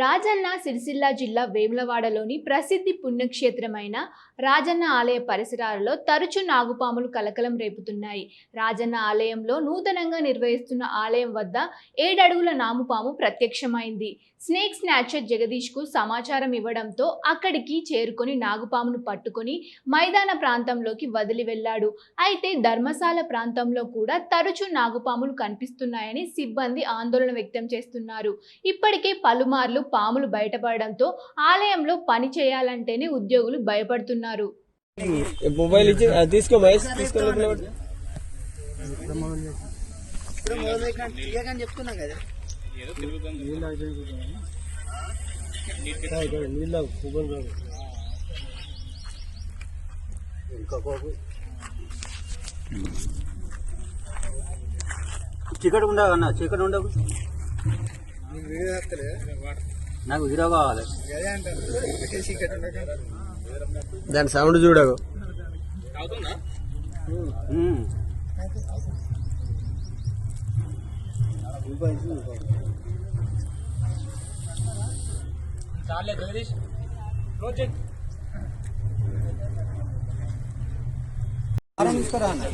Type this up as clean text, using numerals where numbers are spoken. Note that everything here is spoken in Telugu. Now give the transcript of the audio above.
రాజన్న సిరిసిల్ల జిల్లా వేములవాడలోని ప్రసిద్ధి పుణ్యక్షేత్రమైన రాజన్న ఆలయ పరిసరాలలో తరచూ నాగుపాములు కలకలం రేపుతున్నాయి. రాజన్న ఆలయంలో నూతనంగా నిర్వహిస్తున్న ఆలయం వద్ద 7 అడుగుల నాగుపాము ప్రత్యక్షమైంది. స్నేక్ స్నాచర్ జగదీష్ కు సమాచారం ఇవ్వడంతో అక్కడికి చేరుకొని నాగుపామును పట్టుకొని మైదాన ప్రాంతంలోకి వదిలి వెళ్లాడు. అయితే ధర్మశాల ప్రాంతంలో కూడా తరచూ నాగుపాములు కనిపిస్తున్నాయని సిబ్బంది ఆందోళన వ్యక్తం చేస్తున్నారు. ఇప్పటికే పలుమార్లు పాములు బయటపడడంతో ఆలయంలో పని చేయాలంటేనే ఉద్యోగులు భయపడుతున్నారు. మొబైల్ ఇచ్చి తీసుకో మహేష్ చెప్తున్నా కదా చీకటి ఉండవు అన్న, చీకటి ఉండవు. నాకు హీరో కావాలి. దాని సౌండ్ చూడకు. చాలే జగదీష్ ప్రాజెక్ట్ తీసుకురా అన్న.